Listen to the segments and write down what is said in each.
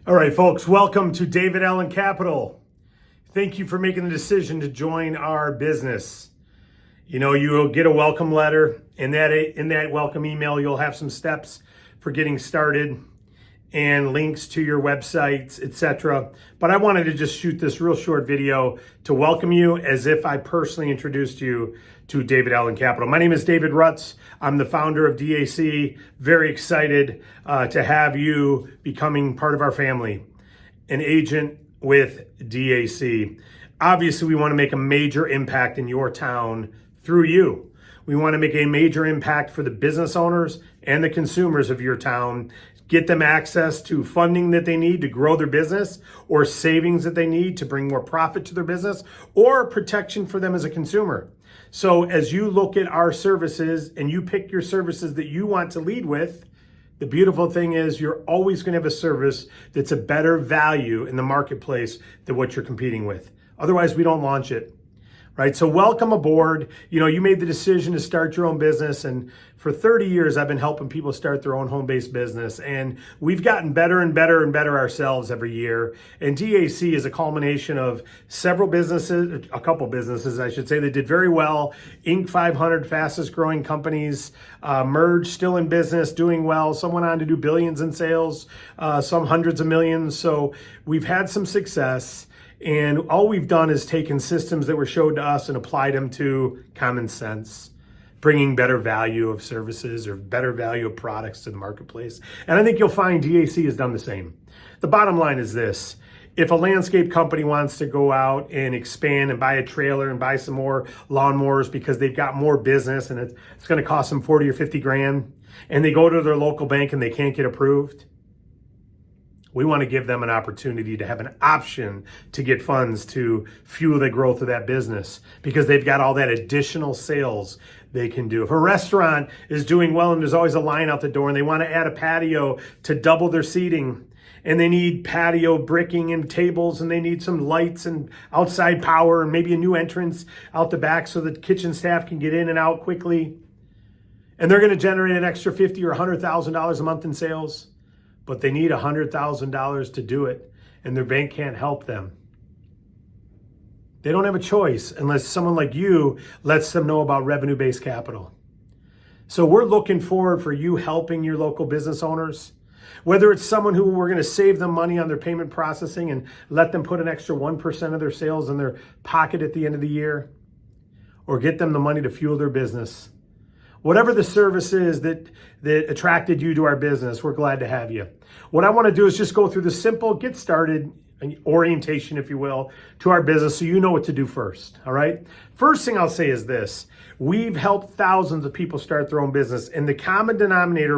All right, folks, welcome to David Allen Capital. Thank you for making the decision to join our business. You know, you'll get a welcome letter. In that welcome email, you'll have some steps for getting started and links to your websites, etc. But I wanted to just shoot this real short video to welcome you as if I personally introduced you to David Allen Capital. My name is David Rutz. I'm the founder of DAC. Very excited to have you becoming part of our family, an agent with DAC. Obviously, we want to make a major impact in your town through you. We want to make a major impact for the business owners and the consumers of your town. Get them access to funding that they need to grow their business, or savings that they need to bring more profit to their business, or protection for them as a consumer. So as you look at our services and you pick your services that you want to lead with, the beautiful thing is you're always going to have a service that's a better value in the marketplace than what you're competing with. Otherwise, we don't launch it. Right? So welcome aboard. You know, you made the decision to start your own business, and for 30 years, I've been helping people start their own home-based business, and we've gotten better and better and better ourselves every year. And DAC is a culmination of several businesses, a couple businesses, I should say, that did very well. Inc. 500 fastest growing companies, merged, still in business, doing well. Some went on to do billions in sales, some hundreds of millions. So we've had some success. And all we've done is taken systems that were showed to us and applied them to common sense, bringing better value of services or better value of products to the marketplace. And I think you'll find DAC has done the same. The bottom line is this: if a landscape company wants to go out and expand and buy a trailer and buy some more lawnmowers because they've got more business and it's going to cost them 40 or 50 grand, and they go to their local bank and they can't get approved, we want to give them an opportunity to have an option to get funds to fuel the growth of that business, because they've got all that additional sales they can do. If a restaurant is doing well and there's always a line out the door and they want to add a patio to double their seating, and they need patio bricking and tables, and they need some lights and outside power and maybe a new entrance out the back so that kitchen staff can get in and out quickly, and they're going to generate an extra $50,000 or $100,000 a month in sales, but they need $100,000 to do it, and their bank can't help them. They don't have a choice unless someone like you lets them know about revenue-based capital. So we're looking forward for you helping your local business owners, whether it's someone who we're going to save them money on their payment processing and let them put an extra 1% of their sales in their pocket at the end of the year, or get them the money to fuel their business. Whatever the service is that attracted you to our business, we're glad to have you. What I want to do is just go through the simple get started orientation, if you will, to our business so you know what to do first, all right? First thing I'll say is this: we've helped thousands of people start their own business, and the common denominator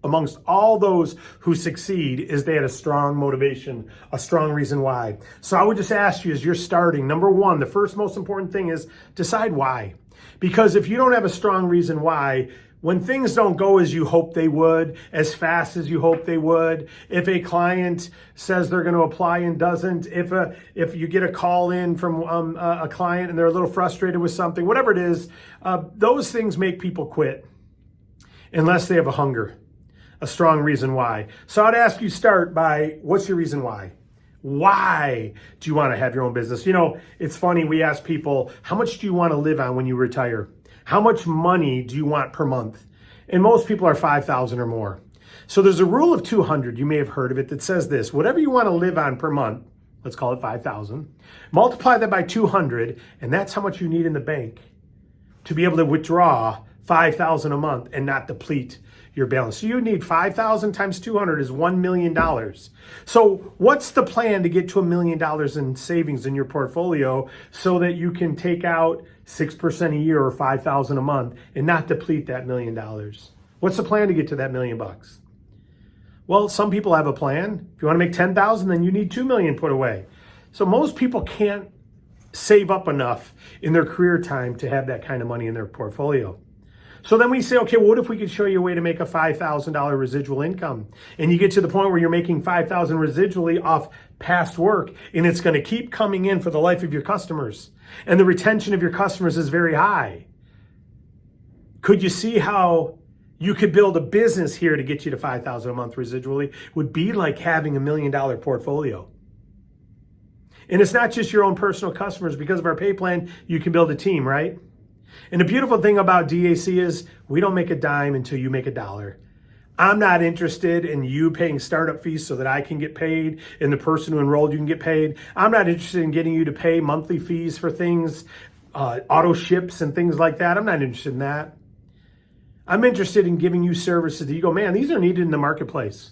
amongst all those who succeed is they had a strong motivation, a strong reason why. So I would just ask you, as you're starting, number one, the first most important thing is decide why. Because if you don't have a strong reason why, when things don't go as you hope they would, as fast as you hope they would, if a client says they're going to apply and doesn't, if you get a call in from a client and they're a little frustrated with something, whatever it is, those things make people quit unless they have a hunger, a strong reason why. So I'd ask you start by, what's your reason why? Why do you want to have your own business? You know, it's funny, we ask people, how much do you want to live on when you retire? How much money do you want per month? And most people are $5,000 or more. So there's a rule of 200, you may have heard of it, that says this: whatever you want to live on per month, let's call it 5,000, multiply that by 200, and that's how much you need in the bank to be able to withdraw 5,000 a month and not deplete your balance. So you need 5,000 times 200 is $1 million. So what's the plan to get to $1 million in savings in your portfolio so that you can take out 6% a year or 5,000 a month and not deplete that $1 million? What's the plan to get to that $1 million? Well, some people have a plan. If you want to make 10,000, then you need 2 million put away. So most people can't save up enough in their career time to have that kind of money in their portfolio. So then we say, okay, well, what if we could show you a way to make a $5,000 residual income? And you get to the point where you're making $5,000 residually off past work, and it's going to keep coming in for the life of your customers. And the retention of your customers is very high. Could you see how You could build a business here to get you to $5,000 a month residually. Would be like having $1 million portfolio. And it's not just your own personal customers. Because of our pay plan, you can build a team, right? And the beautiful thing about DAC is we don't make a dime until you make a dollar. I'm not interested in you paying startup fees so that I can get paid and the person who enrolled you can get paid. I'm not interested in getting you to pay monthly fees for things, auto ships and things like that. I'm not interested in that. I'm interested in giving you services that you go, man, these are needed in the marketplace.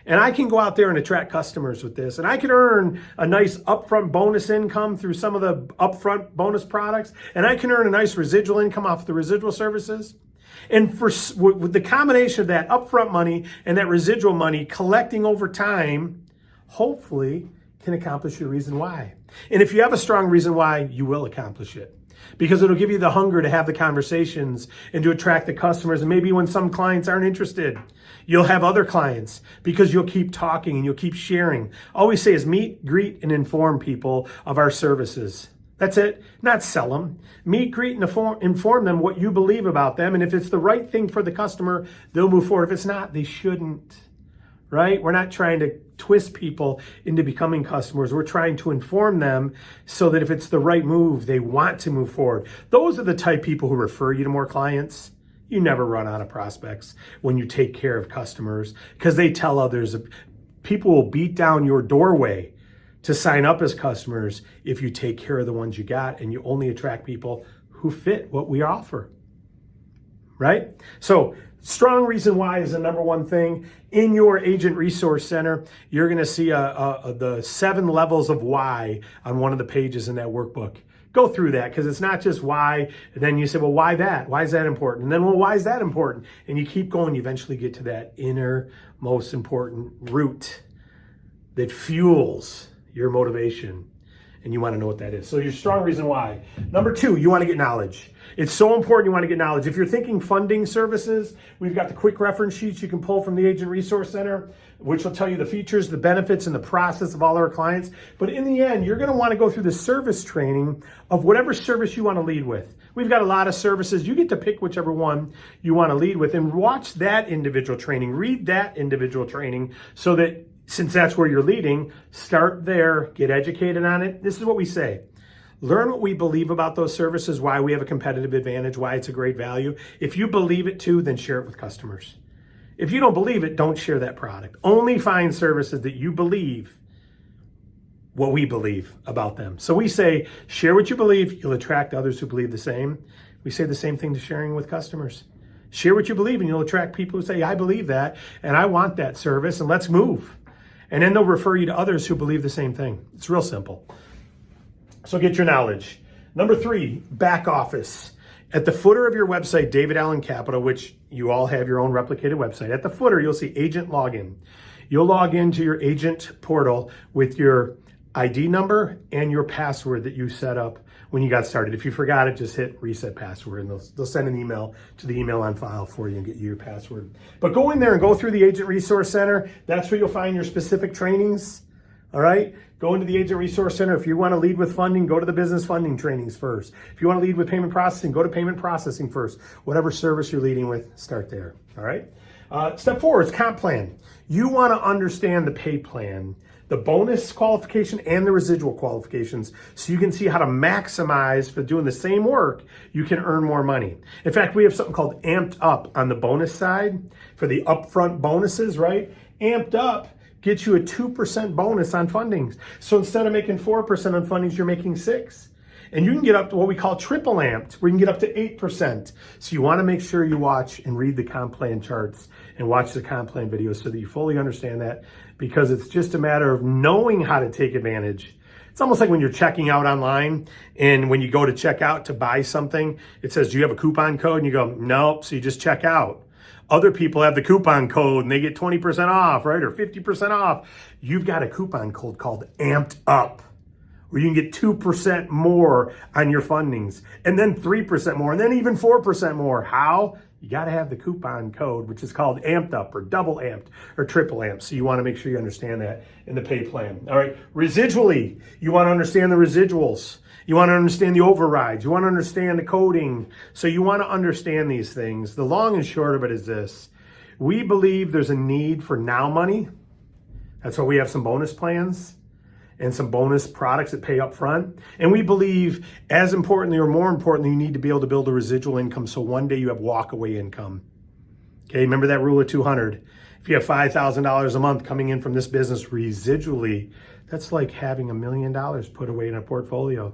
And I can go out there and attract customers with this. And I can earn a nice upfront bonus income through some of the upfront bonus products. And I can earn a nice residual income off the residual services. And with the combination of that upfront money and that residual money collecting over time, hopefully can accomplish your reason why. And if you have a strong reason why, you will accomplish it. Because it'll give you the hunger to have the conversations and to attract the customers. And maybe when some clients aren't interested, you'll have other clients because you'll keep talking and you'll keep sharing. All we say is meet, greet, and inform people of our services. That's it. Not sell them. Meet, greet, and inform them what you believe about them. And if it's the right thing for the customer, they'll move forward. If it's not, they shouldn't. Right? We're not trying to twist people into becoming customers. We're trying to inform them so that if it's the right move, they want to move forward. Those are the type people who refer you to more clients. You never run out of prospects when you take care of customers because they tell others. People will beat down your doorway to sign up as customers if you take care of the ones you got and you only attract people who fit what we offer. Right? So strong reason why is the number one thing. In your Agent Resource Center, you're going to see the 7 levels of why on one of the pages in that workbook. Go through that because it's not just why. And then you say, well, why that? Why is that important? And then, well, why is that important? And you keep going. You eventually get to that inner, most important root that fuels your motivation. And you want to know what that is. So your strong reason why. Number 2, you want to get knowledge. It's so important you want to get knowledge. If you're thinking funding services, we've got the quick reference sheets you can pull from the Agent Resource Center, which will tell you the features, the benefits, and the process of all our clients. But in the end, you're going to want to go through the service training of whatever service you want to lead with. We've got a lot of services. You get to pick whichever one you want to lead with and watch that individual training, read that individual training so that since that's where you're leading, start there, get educated on it. This is what we say. Learn what we believe about those services, why we have a competitive advantage, why it's a great value. If you believe it too, then share it with customers. If you don't believe it, don't share that product. Only find services that you believe what we believe about them. So we say, share what you believe, you'll attract others who believe the same. We say the same thing to sharing with customers. Share what you believe and you'll attract people who say, I believe that and I want that service and let's move. And then they'll refer you to others who believe the same thing. It's real simple. So get your knowledge. Number 3, back office. At the footer of your website, David Allen Capital, which you all have your own replicated website, at the footer, you'll see agent login. You'll log into your agent portal with your ID number and your password that you set up when you got started. If you forgot it, just hit reset password and they'll send an email to the email on file for you and get you your password. But go in there and go through the Agent Resource Center. That's where you'll find your specific trainings. All right? Go into the Agent Resource Center. If you want to lead with funding, go to the business funding trainings first. If you want to lead with payment processing, go to payment processing first. Whatever service you're leading with, start there. All right? Step 4 is comp plan. You want to understand the pay plan, the bonus qualification and the residual qualifications so you can see how to maximize for doing the same work, you can earn more money. In fact, we have something called Amped Up on the bonus side for the upfront bonuses, right? Amped Up gets you a 2% bonus on fundings. So instead of making 4% on fundings, you're making 6%. And you can get up to what we call triple amped, where you can get up to 8%. So you want to make sure you watch and read the comp plan charts and watch the comp plan videos so that you fully understand that, because it's just a matter of knowing how to take advantage. It's almost like when you're checking out online and when you go to check out to buy something, it says, do you have a coupon code? And you go, nope, so you just check out. Other people have the coupon code and they get 20% off, right? Or 50% off. You've got a coupon code called Amped Up, where you can get 2% more on your fundings, and then 3% more, and then even 4% more. How? you got to have the coupon code, which is called amped up or double amped or triple amped. So you want to make sure you understand that in the pay plan. All right. Residually, you want to understand the residuals. You want to understand the overrides. You want to understand the coding. So you want to understand these things. The long and short of it is this. We believe there's a need for now money. That's why we have some bonus plans and some bonus products that pay up front. And we believe, as importantly or more importantly, you need to be able to build a residual income so one day you have walkaway income. Okay, remember that rule of 200. If you have $5,000 a month coming in from this business residually, that's like having $1 million put away in a portfolio.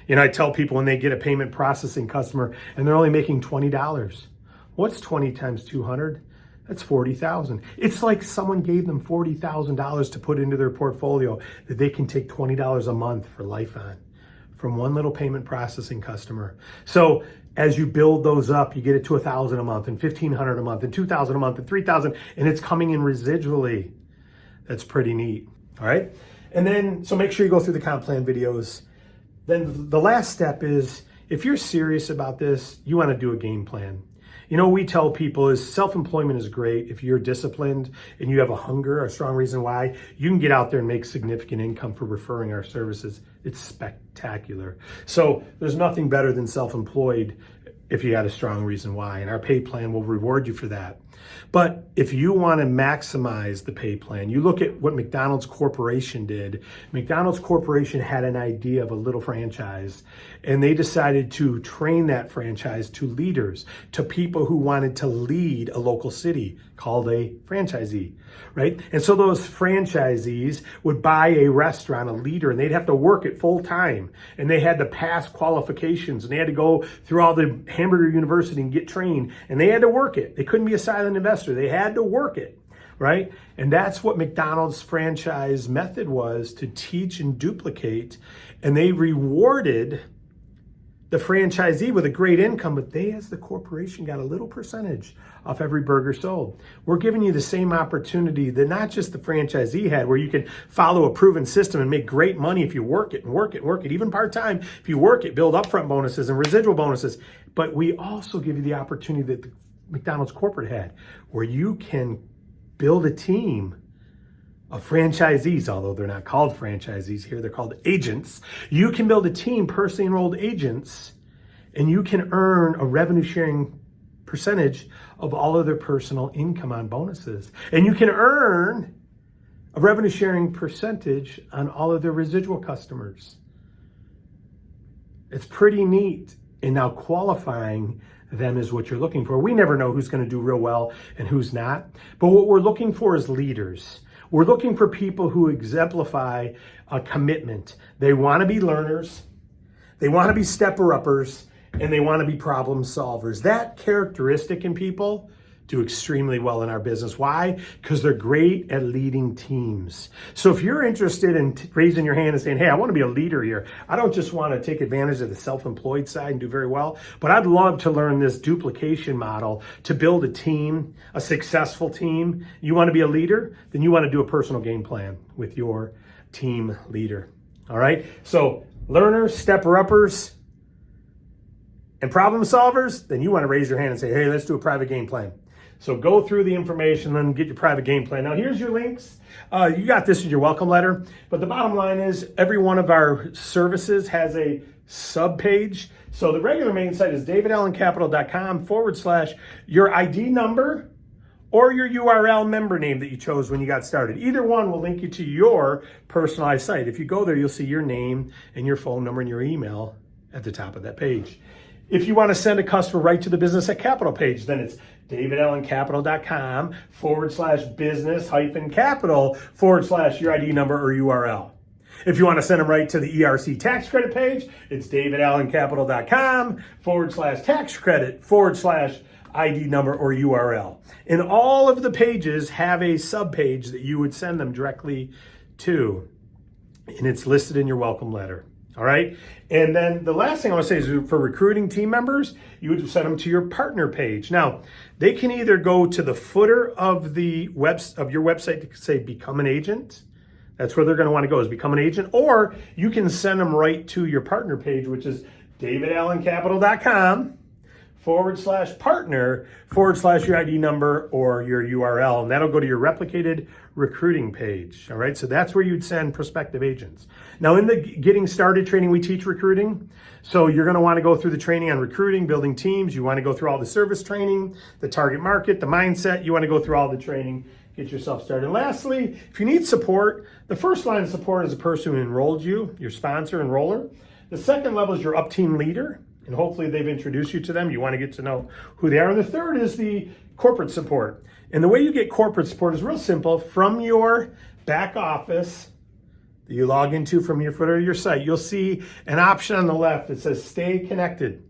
You know, I tell people when they get a payment processing customer and they're only making $20, what's 20 times 200? That's 40,000. It's like someone gave them $40,000 to put into their portfolio that they can take $20 a month for life on from one little payment processing customer. So as you build those up, you get it to 1,000 a month and 1,500 a month and 2,000 a month and 3,000, and it's coming in residually. That's pretty neat. All right. And then, so make sure you go through the comp plan videos. Then the last step is, if you're serious about this, you want to do a game plan. You know, we tell people is self-employment is great if you're disciplined and you have a hunger, a strong reason why, you can get out there and make significant income for referring our services. It's spectacular. So there's nothing better than self-employed if you had a strong reason why, and our pay plan will reward you for that. But if you want to maximize the pay plan, you look at what McDonald's Corporation did. McDonald's Corporation had an idea of a little franchise, and they decided to train that franchise to leaders, to people who wanted to lead a local city, called a franchisee, right? And so those franchisees would buy a restaurant, a leader, and they'd have to work it full time. And they had to pass qualifications, and they had to go through all the Hamburger University and get trained, and they had to work it. They couldn't be a silent investor. They had to work it, right? And that's what McDonald's franchise method was, to teach and duplicate. And they rewarded the franchisee with a great income, but they, as the corporation, got a little percentage off every burger sold. We're giving you the same opportunity that not just the franchisee had, where you can follow a proven system and make great money if you work it and work it and work it, even part-time. If you work it, build upfront bonuses and residual bonuses. But we also give you the opportunity that the McDonald's corporate had, where you can build a team of franchisees, although they're not called franchisees here, they're called agents. You can build a team, personally enrolled agents, and you can earn a revenue sharing percentage of all of their personal income on bonuses. And you can earn a revenue sharing percentage on all of their residual customers. It's pretty neat. And now qualifying them is what you're looking for. We never know who's going to do real well and who's not. But what we're looking for is leaders. We're looking for people who exemplify a commitment. They want to be learners, they want to be stepper-uppers, and they want to be problem solvers. That characteristic in people do extremely well in our business. Why? Because they're great at leading teams. So if you're interested in raising your hand and saying, hey, I want to be a leader here. I don't just want to take advantage of the self-employed side and do very well, but I'd love to learn this duplication model to build a team, a successful team. You want to be a leader? Then you want to do a personal game plan with your team leader. All right? So learners, stepper-uppers, and problem solvers, then you want to raise your hand and say, hey, let's do a private game plan. So go through the information, then get your private game plan. Now here's your links. You got this in your welcome letter, but the bottom line is every one of our services has a sub page. So the regular main site is davidallencapital.com/ your ID number or your URL member name that you chose when you got started. Either one will link you to your personalized site. If you go there, you'll see your name and your phone number and your email at the top of that page. If you want to send a customer right to the Business at Capital page, then it's davidallencapital.com /business-capital / your ID number or URL. If you want to send them right to the ERC tax credit page, it's davidallencapital.com /tax credit / ID number or URL. And all of the pages have a subpage that you would send them directly to, and it's listed in your welcome letter. All right. And then the last thing I want to say is for recruiting team members, you would send them to your partner page. Now, they can either go to the footer of the of your website to say become an agent. That's where they're going to want to go, is become an agent. Or you can send them right to your partner page, which is davidallencapital.com /partner/your ID number or your URL, and that'll go to your replicated recruiting page. All right, so that's where you'd send prospective agents. Now, in the getting started training, we teach recruiting. So you're going to want to go through the training on recruiting, building teams. You want to go through all the service training, the target market, the mindset. You want to go through all the training, get yourself started. And lastly, if you need support, the first line of support is the person who enrolled you, your sponsor, enroller. The second level is your up team leader, and hopefully they've introduced you to them. You want to get to know who they are. And the third is the corporate support. And the way you get corporate support is real simple. From your back office that you log into from your footer of your site, you'll see an option on the left that says stay connected.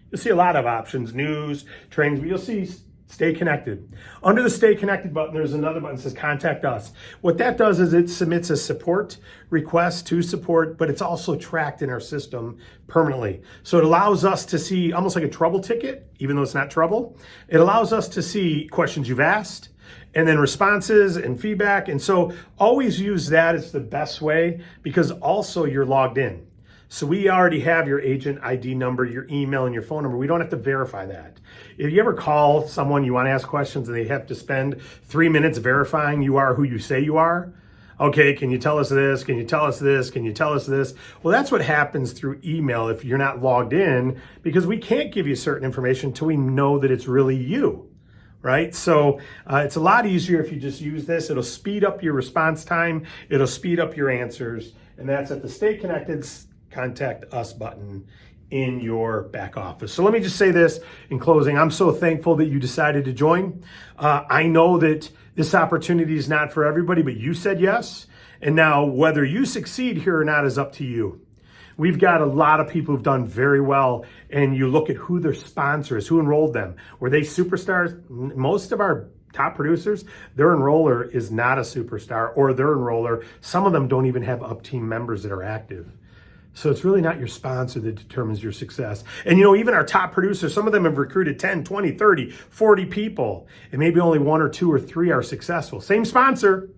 You'll see a lot of options, news, trainings, but you'll see stay connected. Under the stay connected button, there's another button that says contact us. What that does is it submits a support request to support, but it's also tracked in our system permanently. So it allows us to see almost like a trouble ticket, even though it's not trouble. It allows us to see questions you've asked and then responses and feedback. And so always use that as the best way because also you're logged in. So we already have your agent ID number, your email, and your phone number. We don't have to verify that. If you ever call someone, you want to ask questions, and they have to spend 3 minutes verifying you are who you say you are. Okay, can you tell us this? Can you tell us this? Can you tell us this? Well, that's what happens through email if you're not logged in, because we can't give you certain information until we know that it's really you. Right? So it's a lot easier if you just use this. It'll speed up your response time. It'll speed up your answers. And that's at the Stay Connected Contact Us button in your back office. So let me just say this in closing. I'm so thankful that you decided to join. I know that this opportunity is not for everybody, but you said yes. And now whether you succeed here or not is up to you. We've got a lot of people who've done very well, and you look at who their sponsor is, who enrolled them. Were they superstars? Most of our top producers, their enroller is not a superstar, or their enroller, some of them don't even have up team members that are active. So it's really not your sponsor that determines your success. And even our top producers, some of them have recruited 10, 20, 30, 40 people, and maybe only 1 or 2 or 3 are successful. Same sponsor,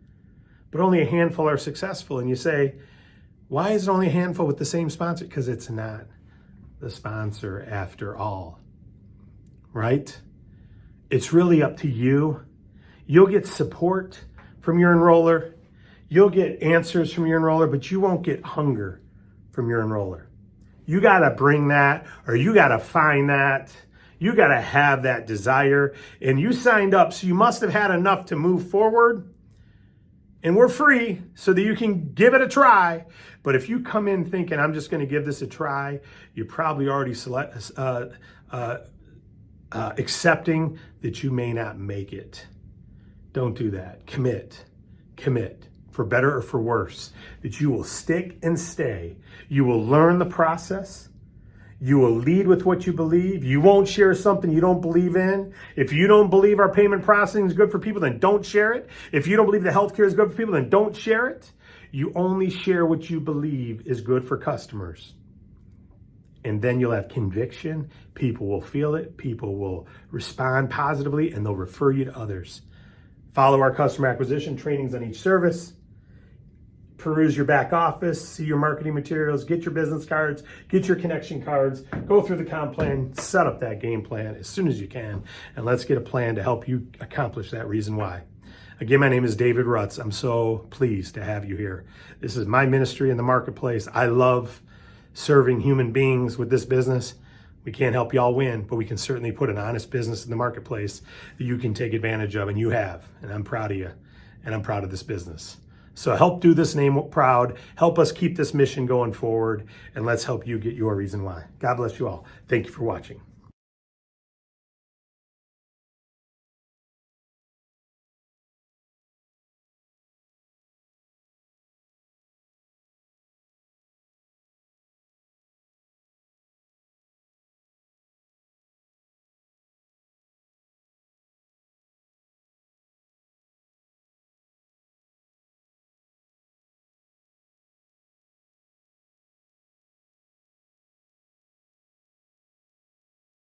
but only a handful are successful. And you say, why is it only a handful with the same sponsor? Because it's not the sponsor after all, right? It's really up to you. You'll get support from your enroller. You'll get answers from your enroller, but you won't get hunger from your enroller. You got to bring that, or you got to find that. You got to have that desire. And you signed up, so you must have had enough to move forward. And we're free so that you can give it a try. But if you come in thinking, I'm just going to give this a try, you're probably already accepting that you may not make it. Don't do that. Commit. For better or for worse, that you will stick and stay. You will learn the process. You will lead with what you believe. You won't share something you don't believe in. If you don't believe our payment processing is good for people, then don't share it. If you don't believe the healthcare is good for people, then don't share it. You only share what you believe is good for customers. And then you'll have conviction. People will feel it. People will respond positively, and they'll refer you to others. Follow our customer acquisition trainings on each service. Peruse your back office, see your marketing materials, get your business cards, get your connection cards, go through the comp plan, set up that game plan as soon as you can, and let's get a plan to help you accomplish that reason why. Again, my name is David Rutz. I'm so pleased to have you here. This is my ministry in the marketplace. I love serving human beings with this business. We can't help you all win, but we can certainly put an honest business in the marketplace that you can take advantage of, and you have, and I'm proud of you, and I'm proud of this business. So help do this name proud, help us keep this mission going forward, and let's help you get your reason why. God bless you all. Thank you for watching.